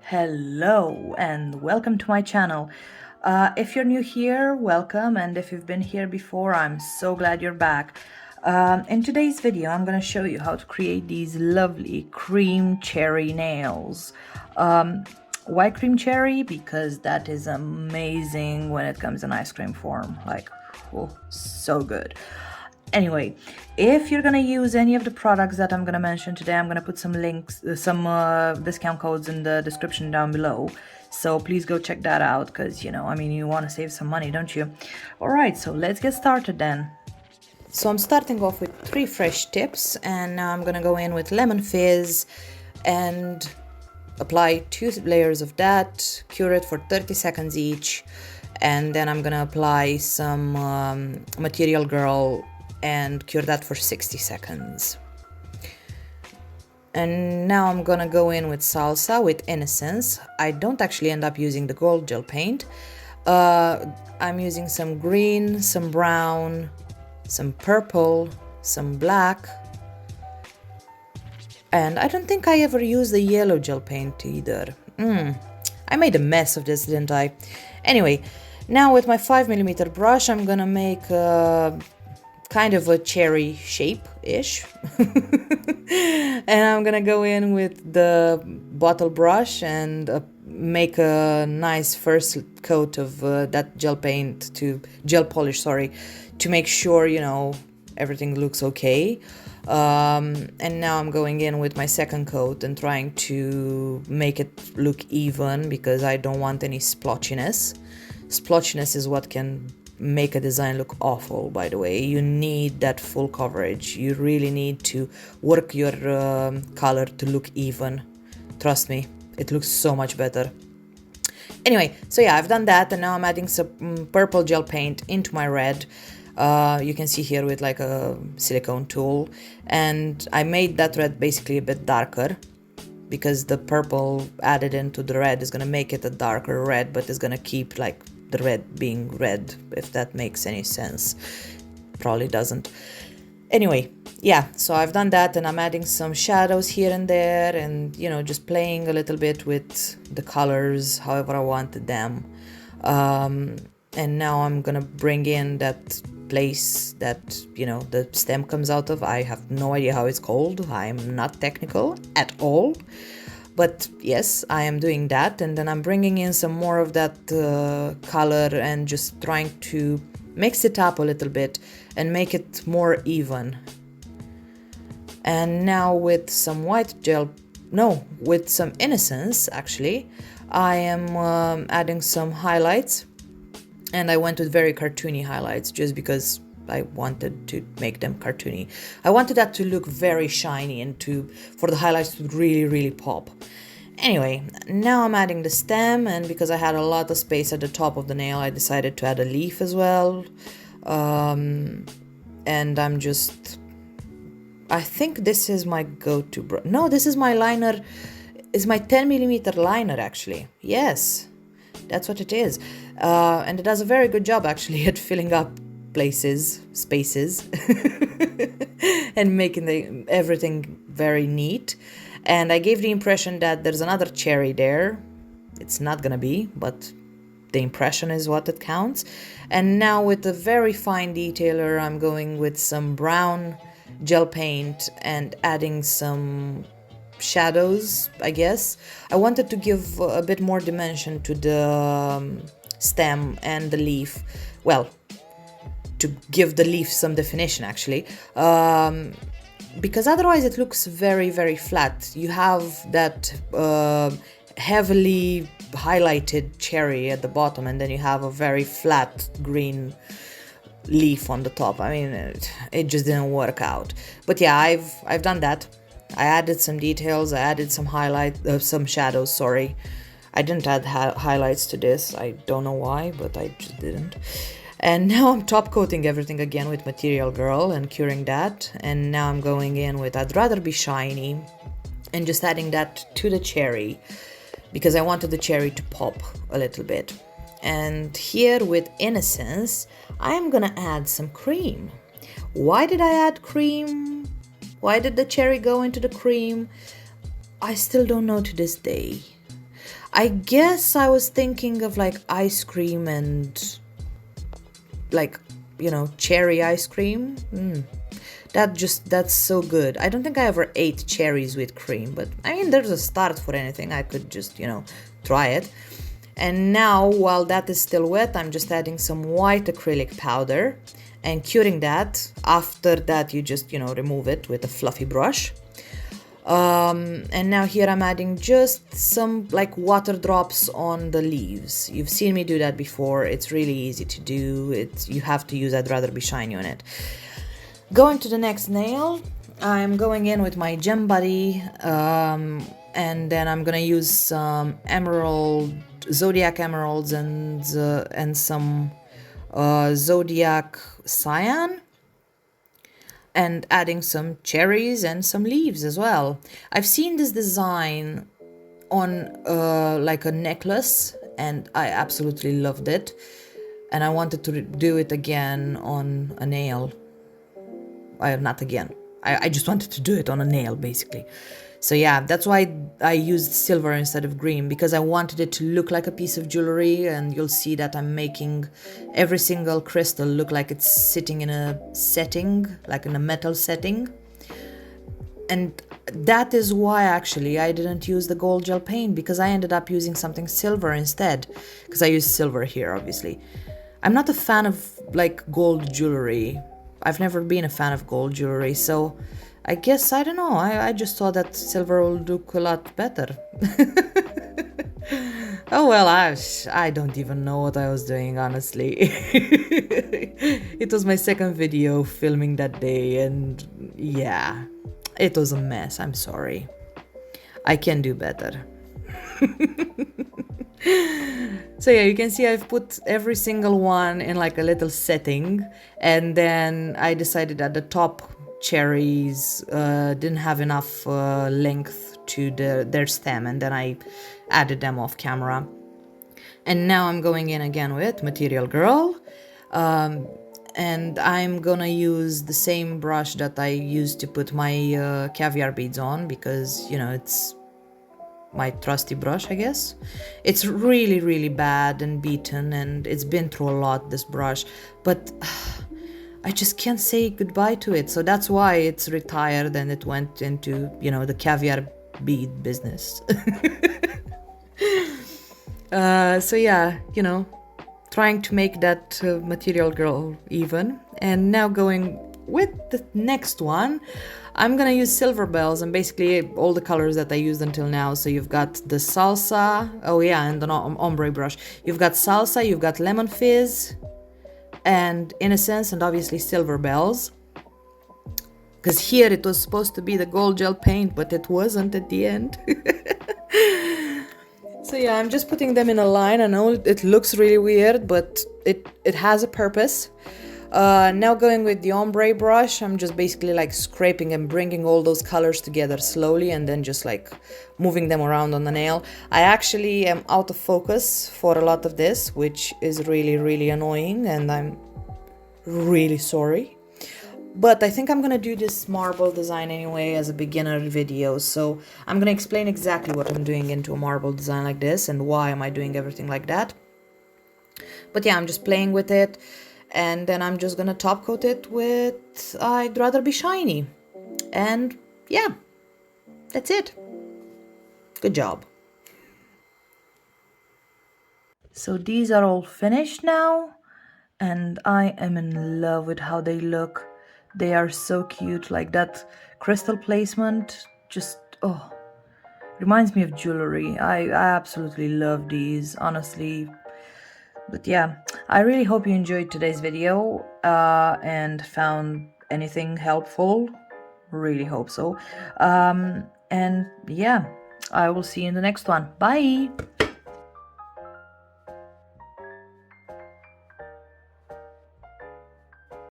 Hello and welcome to my channel. If you're new here, welcome, and if you've been here before, I'm so glad you're back. In today's video, I'm going to show you how to create these lovely cream cherry nails. Why cream cherry? Because that is amazing when it comes in ice cream form. Like, oh, so good. Anyway, if you're gonna use any of the products that I'm gonna mention today, I'm gonna put some links, some discount codes in the description down below. So please go check that out because, you want to save some money, don't you? Alright, so let's get started then. So I'm starting off with 3 fresh tips, and now I'm gonna go in with lemon fizz and apply 2 layers of that, cure it for 30 seconds each, and then I'm gonna apply some Material Girl and cure that for 60 seconds. And now I'm gonna go in with Salsa with Innocence. I don't actually end up using the gold gel paint. I'm using some green, some brown, some purple, some black, and I don't think I ever used the yellow gel paint either. I made a mess of this, didn't I? Anyway, now with my 5mm brush, I'm gonna make kind of a cherry shape-ish. And I'm gonna go in with the bottle brush and make a nice first coat of that gel polish, to make sure, everything looks okay. And now I'm going in with my second coat and trying to make it look even because I don't want any splotchiness. Splotchiness is what can make a design look awful, by the way. You need that full coverage. You really need to work your color to look even. Trust me, it looks so much better. Anyway, so yeah, I've done that, and now I'm adding some purple gel paint into my red. You can see here with like a silicone tool, and I made that red basically a bit darker because the purple added into the red is going to make it a darker red, but it's going to keep like the red being red, if that makes any sense. Probably doesn't. Anyway, yeah, so I've done that, and I'm adding some shadows here and there, and just playing a little bit with the colors however I wanted them. And now I'm gonna bring in that place that the stem comes out of. I have no idea how it's called. I'm not technical at all. But yes, I am doing that, and then I'm bringing in some more of that color and just trying to mix it up a little bit and make it more even. And now with some with some Innocence, actually, I am adding some highlights, and I went with very cartoony highlights just because I wanted to make them cartoony. I wanted that to look very shiny and for the highlights to really, really pop. Anyway, now I'm adding the stem, and because I had a lot of space at the top of the nail, I decided to add a leaf as well. And I think this is my go-to brush. No, this is my liner. It's my 10mm liner, actually. Yes, that's what it is. And it does a very good job, actually, at filling up spaces, and making everything very neat. And I gave the impression that there's another cherry there. It's not gonna be, but the impression is what it counts. And now with a very fine detailer, I'm going with some brown gel paint and adding some shadows, I guess. I wanted to give a bit more dimension to the stem and the leaf. Well, to give the leaf some definition, actually. Because otherwise it looks very, very flat. You have that heavily highlighted cherry at the bottom, and then you have a very flat green leaf on the top. I mean, it just didn't work out. But yeah, I've done that. I added some details. I added some some shadows. Sorry, I didn't add highlights to this. I don't know why, but I just didn't. And now I'm top coating everything again with Material Girl and curing that. And now I'm going in with I'd Rather Be Shiny and just adding that to the cherry because I wanted the cherry to pop a little bit. And here with Innocence, I am gonna add some cream. Why did I add cream? Why did the cherry go into the cream? I still don't know to this day. I guess I was thinking of like ice cream and like, you know, cherry ice cream. That's so good. I don't think I ever ate cherries with cream, but I mean, there's a start for anything. I could just, you know, try it. And now, while that is still wet, I'm just adding some white acrylic powder and curing that. After that, you just, you know, remove it with a fluffy brush. And now here I'm adding just some like water drops on the leaves. You've seen me do that before. It's really easy to do. You have to use I'd rather be shiny on it. Going to the next nail, I'm going in with my gem buddy, and then I'm gonna use some zodiac emeralds and some zodiac cyan, and adding some cherries and some leaves as well. I've seen this design on like a necklace, and I absolutely loved it, and I wanted to do it again on a nail. Not again. I just wanted to do it on a nail, basically. So yeah, that's why I used silver instead of green, because I wanted it to look like a piece of jewelry, and you'll see that I'm making every single crystal look like it's sitting in a setting, like in a metal setting. And that is why actually I didn't use the gold gel paint, because I ended up using something silver instead, because I used silver here, obviously. I'm not a fan of like gold jewelry. I've never been a fan of gold jewelry, so I guess, I don't know, I just thought that silver would look a lot better. Oh well, I don't even know what I was doing, honestly. It was my second video filming that day, and yeah, it was a mess. I'm sorry. I can do better. So yeah, you can see I've put every single one in like a little setting, and then I decided that the top cherries didn't have enough length to their stem, and then I added them off camera. And now I'm going in again with Material Girl, and I'm gonna use the same brush that I used to put my caviar beads on, because, you know, it's my trusty brush, I guess. It's really, really bad and beaten, and it's been through a lot, this brush, but I just can't say goodbye to it. So that's why it's retired and it went into, you know, the caviar bead business. So yeah, you know, trying to make that Material Girl even. And now going with the next one, I'm gonna use silver bells and basically all the colors that I used until now. So you've got the salsa, oh yeah, and the ombre brush. You've got salsa, you've got lemon fizz, and innocence, and obviously silver bells. Because here it was supposed to be the gold gel paint, but it wasn't at the end. So yeah, I'm just putting them in a line. I know it looks really weird, but it has a purpose. Now going with the ombre brush, I'm just basically like scraping and bringing all those colors together slowly, and then just like moving them around on the nail. I actually am out of focus for a lot of this, which is really, really annoying, and I'm really sorry. But I think I'm gonna do this marble design anyway as a beginner video, so I'm gonna explain exactly what I'm doing into a marble design like this and why am I doing everything like that. But yeah, I'm just playing with it, and then I'm just gonna top coat it with I'd rather be shiny. And yeah, that's it. Good job. So these are all finished now, and I am in love with how they look. They are so cute, like that crystal placement just, oh, reminds me of jewelry. I absolutely love these, honestly. But yeah, I really hope you enjoyed today's video and found anything helpful. Really hope so. And yeah, I will see you in the next one. Bye!